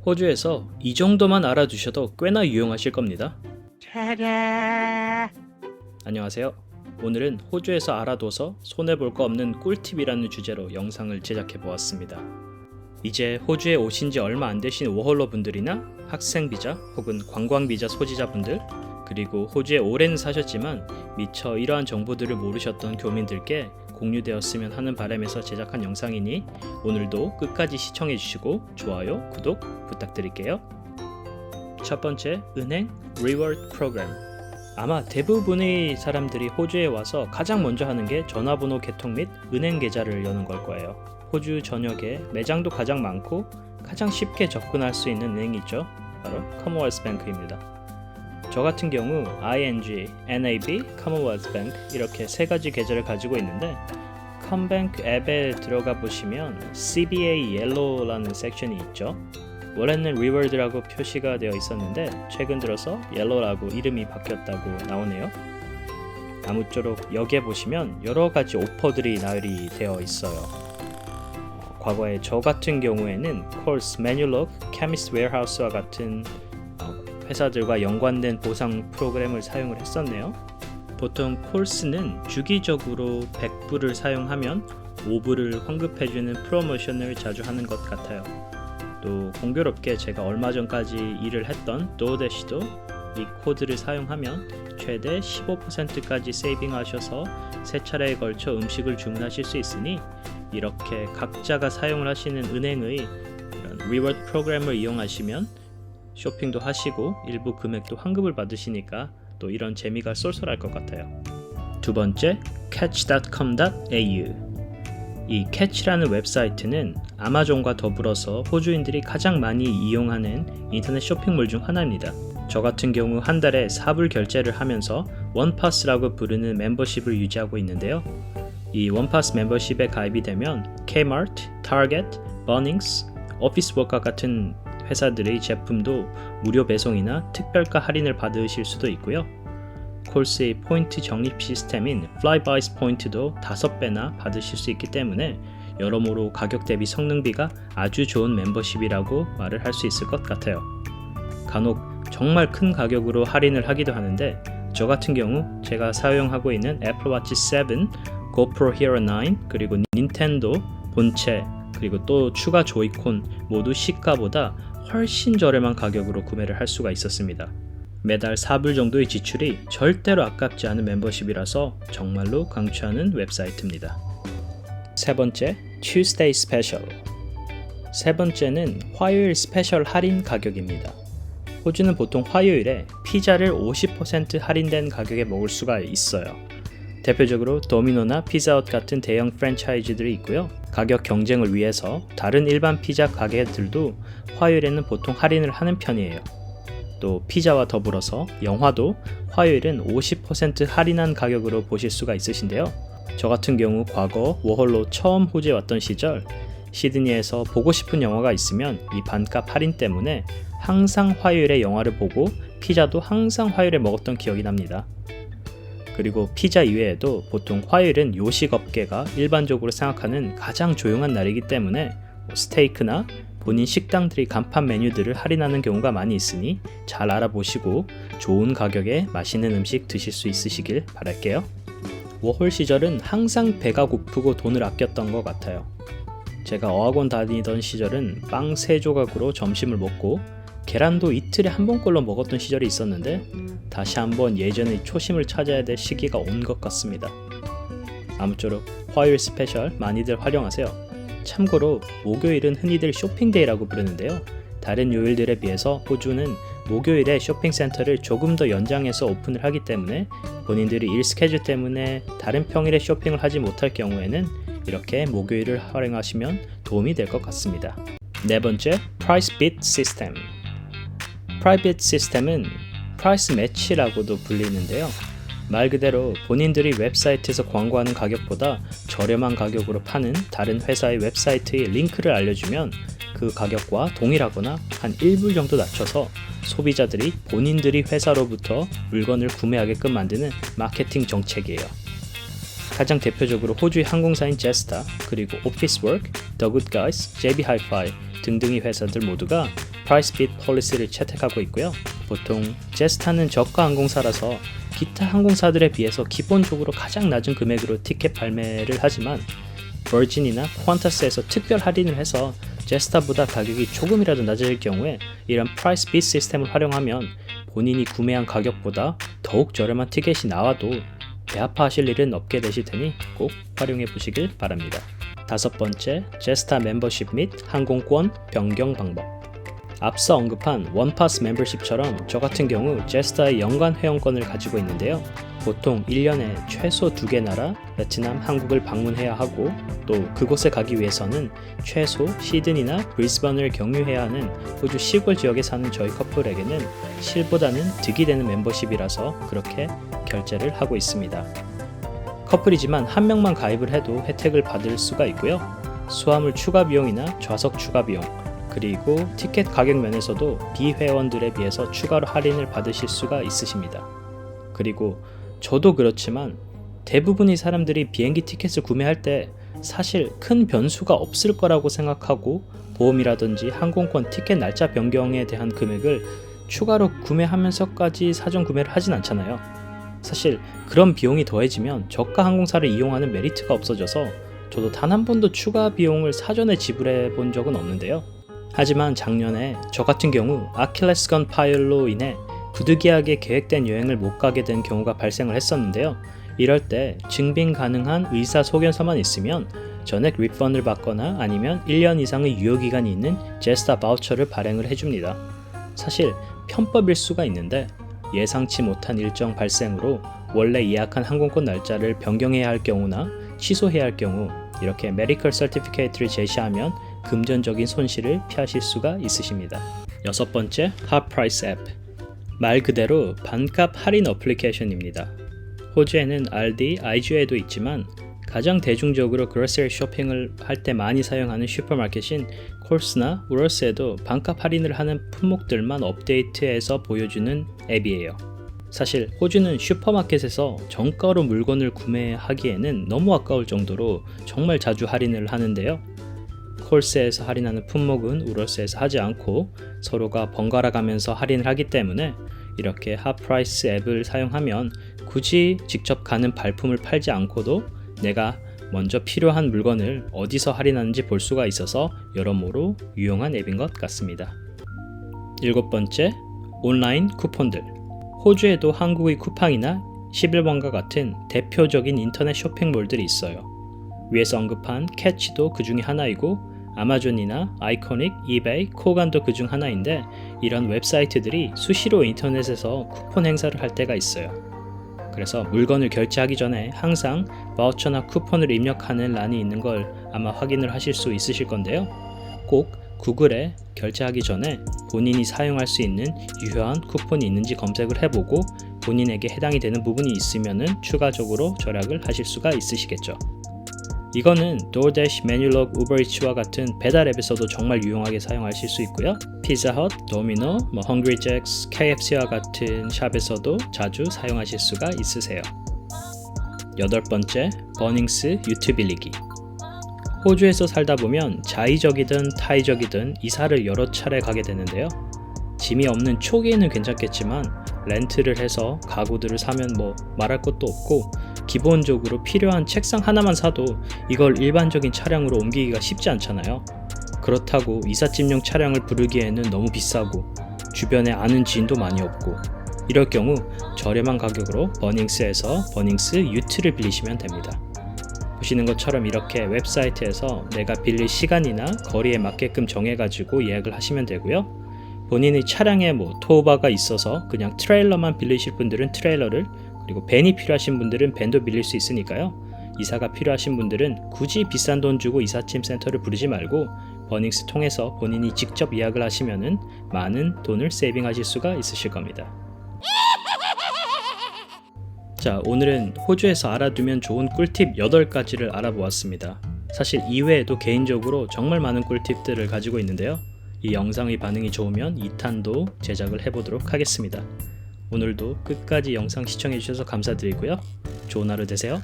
호주에서 이 정도만 알아두셔도 꽤나 유용하실 겁니다. 안녕하세요. 오늘은 호주에서 알아둬서 손해볼 거 없는 꿀팁이라는 주제로 영상을 제작해 보았습니다. 이제 호주에 오신 지 얼마 안 되신 워홀러 분들이나 학생 비자 혹은 관광 비자 소지자 분들, 그리고 호주에 오래는 사셨지만 미처 이러한 정보들을 모르셨던 교민들께 공유되었으면 하는 바람에서 제작한 영상이니 오늘도 끝까지 시청해 주시고 좋아요, 구독 부탁드릴게요. 첫 번째, 은행 리워드 프로그램. 아마 대부분의 사람들이 호주에 와서 가장 먼저 하는 게 전화번호 개통 및 은행 계좌를 여는 걸 거예요. 호주 전역에 매장도 가장 많고 가장 쉽게 접근할 수 있는 은행이 있죠. 바로 커먼웰스 뱅크입니다. 저 같은 경우 ING, NAB, 커먼웰스 뱅크 이렇게 세 가지 계좌를 가지고 있는데 컴뱅크 앱에 들어가 보시면 CBA 옐로우라는 섹션이 있죠. 원래는 리워드라고 표시가 되어 있었는데 최근 들어서 옐로우라고 이름이 바뀌었다고 나오네요. 아무쪼록 여기에 보시면 여러 가지 오퍼들이 나열이 되어 있어요. 과거에 저 같은 경우에는 콜스, 메뉴록, 케미스트 웨어하우스와 같은 회사들과 연관된 보상 프로그램을 사용을 했었네요. 보통 콜스는 주기적으로 100불을 사용하면 5불을 환급해주는 프로모션을 자주 하는 것 같아요. 또 공교롭게 제가 얼마 전까지 일을 했던 도어대시도 이 코드를 사용하면 최대 15%까지 세이빙하셔서 세 차례에 걸쳐 음식을 주문하실 수 있으니 이렇게 각자가 사용을 하시는 은행의 이런 리워드 프로그램을 이용하시면 쇼핑도 하시고 일부 금액도 환급을 받으시니까 또 이런 재미가 쏠쏠할 것 같아요. 두 번째, catch.com.au. 이 catch라는 웹사이트는 아마존과 더불어서 호주인들이 가장 많이 이용하는 인터넷 쇼핑몰 중 하나입니다. 저 같은 경우 한 달에 4불 결제를 하면서 원파스라고 부르는 멤버십을 유지하고 있는데요. 이 원파스 멤버십에 가입이 되면 Kmart, Target, Bunnings, 오피스웍과 같은 회사들의 제품도 무료 배송이나 특별가 할인을 받으실 수도 있고요. 콜스의 포인트 적립 시스템인 Flybuys 포인트도 5배나 받으실 수 있기 때문에 여러모로 가격 대비 성능비가 아주 좋은 멤버십이라고 말을 할 수 있을 것 같아요. 간혹 정말 큰 가격으로 할인을 하기도 하는데 저 같은 경우 제가 사용하고 있는 애플 워치 7, GoPro Hero 9, 그리고 닌텐도 본체, 그리고 또 추가 조이콘 모두 시가보다 훨씬 저렴한 가격으로 구매를 할 수가 있었습니다. 매달 4불 정도의 지출이 절대로 아깝지 않은 멤버십이라서 정말로 강추하는 웹사이트입니다. 세 번째, Tuesday Special. 세 번째는 화요일 스페셜 할인 가격입니다. 호주는 보통 화요일에 피자를 50% 할인된 가격에 먹을 수가 있어요. 대표적으로 도미노나 피자헛 같은 대형 프랜차이즈들이 있고요. 가격 경쟁을 위해서 다른 일반 피자 가게들도 화요일에는 보통 할인을 하는 편이에요. 또 피자와 더불어서 영화도 화요일은 50% 할인한 가격으로 보실 수가 있으신데요. 저 같은 경우 과거 워홀로 처음 호주에 왔던 시절 시드니에서 보고 싶은 영화가 있으면 이 반값 할인 때문에 항상 화요일에 영화를 보고 피자도 항상 화요일에 먹었던 기억이 납니다. 그리고 피자 이외에도 보통 화요일은 요식업계가 일반적으로 생각하는 가장 조용한 날이기 때문에 스테이크나 본인 식당들이 간판 메뉴들을 할인하는 경우가 많이 있으니 잘 알아보시고 좋은 가격에 맛있는 음식 드실 수 있으시길 바랄게요. 워홀 시절은 항상 배가 고프고 돈을 아꼈던 것 같아요. 제가 어학원 다니던 시절은 빵 3조각으로 점심을 먹고 계란도 이틀에 한 번꼴로 먹었던 시절이 있었는데 다시 한번 예전의 초심을 찾아야 될 시기가 온 것 같습니다. 아무쪼록 화요일 스페셜 많이들 활용하세요. 참고로 목요일은 흔히들 쇼핑데이라고 부르는데요. 다른 요일들에 비해서 호주는 목요일에 쇼핑센터를 조금 더 연장해서 오픈을 하기 때문에 본인들이 일 스케줄 때문에 다른 평일에 쇼핑을 하지 못할 경우에는 이렇게 목요일을 활용하시면 도움이 될 것 같습니다. 네 번째, Price Beat System. 프라이빗 시스템은 프라이스 매치라고도 불리는데요. 말 그대로 본인들이 웹사이트에서 광고하는 가격보다 저렴한 가격으로 파는 다른 회사의 웹사이트의 링크를 알려주면 그 가격과 동일하거나 한 1불 정도 낮춰서 소비자들이 본인들이 회사로부터 물건을 구매하게끔 만드는 마케팅 정책이에요. 가장 대표적으로 호주의 항공사인 제스타, 그리고 오피스워크, 더 굿가이즈, JB 하이파이 등등의 회사들 모두가 Price Beat Policy를 채택하고 있고요. 보통 제스타는 저가 항공사라서 기타 항공사들에 비해서 기본적으로 가장 낮은 금액으로 티켓 발매를 하지만 버진이나 퀀터스에서 특별 할인을 해서 제스타보다 가격이 조금이라도 낮아질 경우에 이런 Price Beat 시스템을 활용하면 본인이 구매한 가격보다 더욱 저렴한 티켓이 나와도 배 아파하실 일은 없게 되실 테니 꼭 활용해 보시길 바랍니다. 다섯 번째, 제스타 멤버십 및 항공권 변경 방법. 앞서 언급한 원파스 멤버십처럼 저 같은 경우 제스타의 연간 회원권을 가지고 있는데요. 보통 1년에 최소 2개 나라, 베트남, 한국을 방문해야 하고 또 그곳에 가기 위해서는 최소 시드니나 브리스번을 경유해야 하는 호주 시골 지역에 사는 저희 커플에게는 실보다는 득이 되는 멤버십이라서 그렇게 결제를 하고 있습니다. 커플이지만 한 명만 가입을 해도 혜택을 받을 수가 있고요. 수화물 추가 비용이나 좌석 추가 비용, 그리고 티켓 가격 면에서도 비회원들에 비해서 추가로 할인을 받으실 수가 있으십니다. 그리고 저도 그렇지만 대부분의 사람들이 비행기 티켓을 구매할 때 사실 큰 변수가 없을 거라고 생각하고 보험이라든지 항공권 티켓 날짜 변경에 대한 금액을 추가로 구매하면서까지 사전 구매를 하진 않잖아요. 사실 그런 비용이 더해지면 저가 항공사를 이용하는 메리트가 없어져서 저도 단 한 번도 추가 비용을 사전에 지불해 본 적은 없는데요. 하지만 작년에 저 같은 경우 아킬레스건 파열로 인해 부득이하게 계획된 여행을 못 가게 된 경우가 발생을 했었는데요. 이럴 때 증빙 가능한 의사소견서만 있으면 전액 리펀을 받거나 아니면 1년 이상의 유효기간이 있는 제스타 바우처를 발행을 해줍니다. 사실 편법일 수가 있는데 예상치 못한 일정 발생으로 원래 예약한 항공권 날짜를 변경해야 할 경우나 취소해야 할 경우 이렇게 메디컬 서티피케이트를 제시하면 금전적인 손실을 피하실 수가 있으십니다. 여섯 번째, 핫프라이스 앱. 말 그대로 반값 할인 어플리케이션입니다. 호주에는 알디, 아이주에도 있지만 가장 대중적으로 그로서리 쇼핑을 할 때 많이 사용하는 슈퍼마켓인 콜스나 우러스에도 반값 할인을 하는 품목들만 업데이트해서 보여주는 앱이에요. 사실 호주는 슈퍼마켓에서 정가로 물건을 구매하기에는 너무 아까울 정도로 정말 자주 할인을 하는데요. 콜스에서 할인하는 품목은 우러스에서 하지 않고 서로가 번갈아 가면서 할인을 하기 때문에 이렇게 핫프라이스 앱을 사용하면 굳이 직접 가는 발품을 팔지 않고도 내가 먼저 필요한 물건을 어디서 할인하는지 볼 수가 있어서 여러모로 유용한 앱인 것 같습니다. 일곱 번째, 온라인 쿠폰들. 호주에도 한국의 쿠팡이나 11번과 같은 대표적인 인터넷 쇼핑몰들이 있어요. 위에서 언급한 캐치도 그 중에 하나이고 아마존이나 아이코닉, 이베이, 코간도 그 중 하나인데 이런 웹사이트들이 수시로 인터넷에서 쿠폰 행사를 할 때가 있어요. 그래서 물건을 결제하기 전에 항상 바우처나 쿠폰을 입력하는 란이 있는 걸 아마 확인을 하실 수 있으실 건데요. 꼭 구글에 결제하기 전에 본인이 사용할 수 있는 유효한 쿠폰이 있는지 검색을 해보고 본인에게 해당이 되는 부분이 있으면 추가적으로 절약을 하실 수가 있으시겠죠. 이거는 DoorDash, 메뉴럭, 우버이츠와 같은 배달 앱에서도 정말 유용하게 사용하실 수 있고요. 피자헛, 도미노, 헝그리잭스, KFC와 같은 샵에서도 자주 사용하실 수가 있으세요. 여덟 번째, 버닝스 유트 빌리기. 호주에서 살다 보면 자의적이든 타의적이든 이사를 여러 차례 가게 되는데요. 짐이 없는 초기에는 괜찮겠지만 렌트를 해서 가구들을 사면 말할 것도 없고 기본적으로 필요한 책상 하나만 사도 이걸 일반적인 차량으로 옮기기가 쉽지 않잖아요. 그렇다고 이삿짐용 차량을 부르기에는 너무 비싸고 주변에 아는 지인도 많이 없고 이럴 경우 저렴한 가격으로 버닝스에서 버닝스 유트를 빌리시면 됩니다. 보시는 것처럼 이렇게 웹사이트에서 내가 빌릴 시간이나 거리에 맞게끔 정해가지고 예약을 하시면 되고요. 본인의 차량에 토우바가 있어서 그냥 트레일러만 빌리실 분들은 트레일러를, 그리고 밴이 필요하신 분들은 밴도 빌릴 수 있으니까요. 이사가 필요하신 분들은 굳이 비싼 돈 주고 이삿짐 센터를 부르지 말고 버닝스 통해서 본인이 직접 예약을 하시면은 많은 돈을 세이빙하실 수가 있으실 겁니다. 자, 오늘은 호주에서 알아두면 좋은 꿀팁 8가지를 알아보았습니다. 사실 이외에도 개인적으로 정말 많은 꿀팁들을 가지고 있는데요. 이 영상의 반응이 좋으면 2탄도 제작을 해보도록 하겠습니다. 오늘도 끝까지 영상 시청해주셔서 감사드리고요. 좋은 하루 되세요.